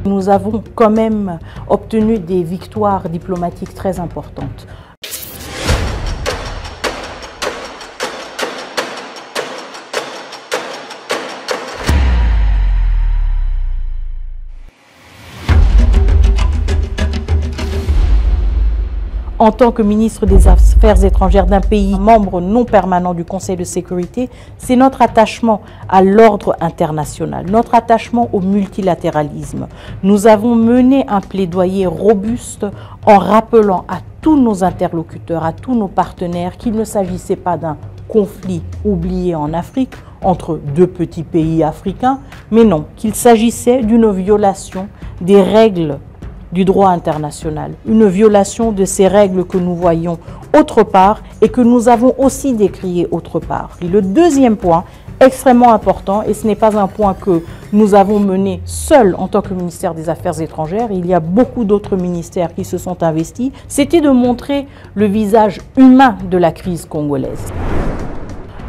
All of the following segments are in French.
Nous avons quand même obtenu des victoires diplomatiques très importantes. En tant que ministre des Affaires étrangères d'un pays membre non permanent du Conseil de sécurité, c'est notre attachement à l'ordre international, notre attachement au multilatéralisme. Nous avons mené un plaidoyer robuste en rappelant à tous nos interlocuteurs, à tous nos partenaires qu'il ne s'agissait pas d'un conflit oublié en Afrique entre deux petits pays africains, mais non, qu'il s'agissait d'une violation des règles du droit international, une violation de ces règles que nous voyons autre part et que nous avons aussi décriées autre part. Et le deuxième point, extrêmement important, et ce n'est pas un point que nous avons mené seul en tant que ministère des Affaires étrangères, il y a beaucoup d'autres ministères qui se sont investis, c'était de montrer le visage humain de la crise congolaise.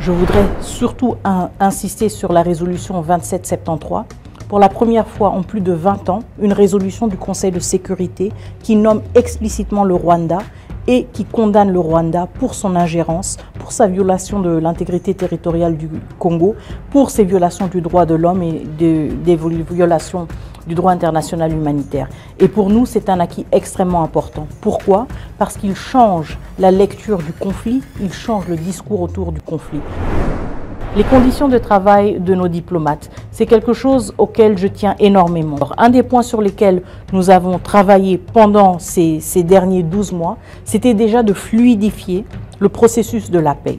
Je voudrais surtout insister sur la résolution 2773, pour la première fois en plus de 20 ans, une résolution du Conseil de sécurité qui nomme explicitement le Rwanda et qui condamne le Rwanda pour son ingérence, pour sa violation de l'intégrité territoriale du Congo, pour ses violations du droit de l'homme et des violations du droit international humanitaire. Et pour nous, c'est un acquis extrêmement important. Pourquoi? Parce qu'il change la lecture du conflit, il change le discours autour du conflit. Les conditions de travail de nos diplomates, c'est quelque chose auquel je tiens énormément. Alors, un des points sur lesquels nous avons travaillé pendant ces derniers 12 mois, c'était déjà de fluidifier le processus de la paix.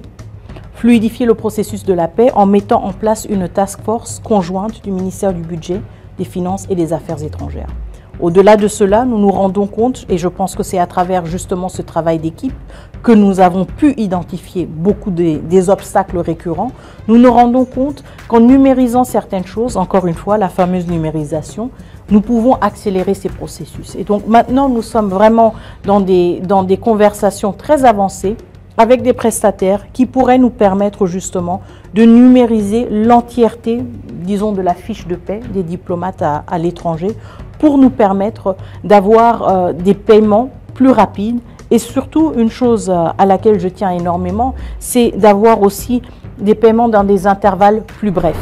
Fluidifier le processus de la paix en mettant en place une task force conjointe du ministère du Budget, des Finances et des Affaires étrangères. Au-delà de cela, nous nous rendons compte, et je pense que c'est à travers justement ce travail d'équipe que nous avons pu identifier beaucoup des obstacles récurrents. Nous nous rendons compte qu'en numérisant certaines choses, encore une fois, la fameuse numérisation, nous pouvons accélérer ces processus. Et donc maintenant, nous sommes vraiment dans des conversations très avancées avec des prestataires qui pourraient nous permettre justement de numériser l'entièreté, disons, de la fiche de paie des diplomates à l'étranger pour nous permettre d'avoir des paiements plus rapides. Et surtout, une chose à laquelle je tiens énormément, c'est d'avoir aussi des paiements dans des intervalles plus brefs.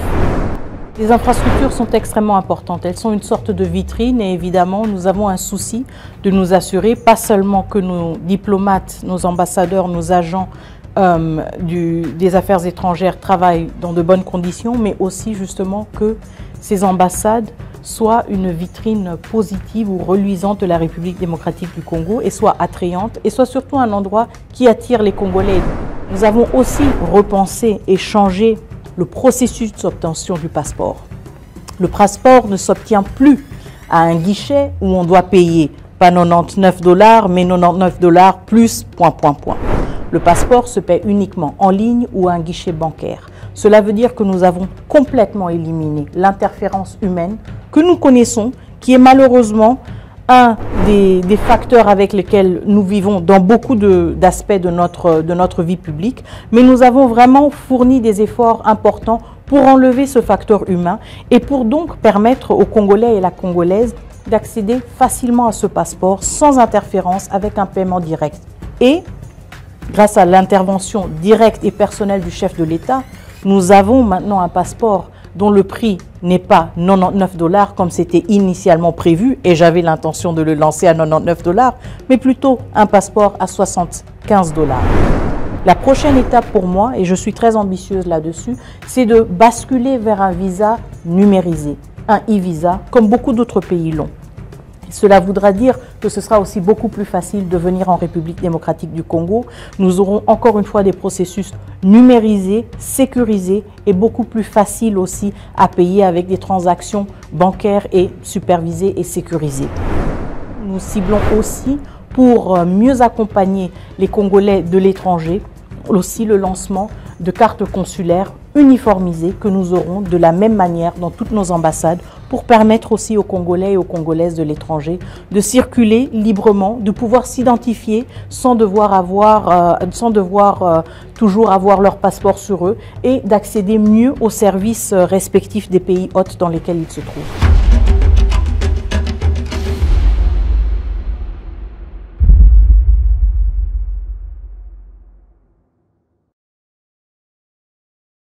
Les infrastructures sont extrêmement importantes. Elles sont une sorte de vitrine et évidemment, nous avons un souci de nous assurer, pas seulement que nos diplomates, nos ambassadeurs, nos agents des affaires étrangères travaillent dans de bonnes conditions, mais aussi justement que ces ambassades soient une vitrine positive ou reluisante de la République démocratique du Congo et soient attrayantes et soient surtout un endroit qui attire les Congolais. Nous avons aussi repensé et changé le processus d'obtention du passeport. Le passeport ne s'obtient plus à un guichet où on doit payer pas 99 $, mais 99 $ plus ... Le passeport se paie uniquement en ligne ou à un guichet bancaire. Cela veut dire que nous avons complètement éliminé l'interférence humaine que nous connaissons, qui est malheureusement un des facteurs avec lesquels nous vivons dans beaucoup d'aspects de notre vie publique. Mais nous avons vraiment fourni des efforts importants pour enlever ce facteur humain et pour donc permettre aux Congolais et la Congolaise d'accéder facilement à ce passeport sans interférence avec un paiement direct. Et grâce à l'intervention directe et personnelle du chef de l'État, nous avons maintenant un passeport dont le prix n'est pas 99 $ comme c'était initialement prévu, et j'avais l'intention de le lancer à 99 $, mais plutôt un passeport à 75 $. La prochaine étape pour moi, et je suis très ambitieuse là-dessus, c'est de basculer vers un visa numérisé, un e-visa, comme beaucoup d'autres pays l'ont. Cela voudra dire que ce sera aussi beaucoup plus facile de venir en République démocratique du Congo. Nous aurons encore une fois des processus numérisés, sécurisés et beaucoup plus faciles aussi à payer avec des transactions bancaires et supervisées et sécurisées. Nous ciblons aussi pour mieux accompagner les Congolais de l'étranger, aussi le lancement de cartes consulaires uniformisées que nous aurons de la même manière dans toutes nos ambassades pour permettre aussi aux Congolais et aux Congolaises de l'étranger de circuler librement, de pouvoir s'identifier sans devoir toujours avoir leur passeport sur eux et d'accéder mieux aux services respectifs des pays hôtes dans lesquels ils se trouvent.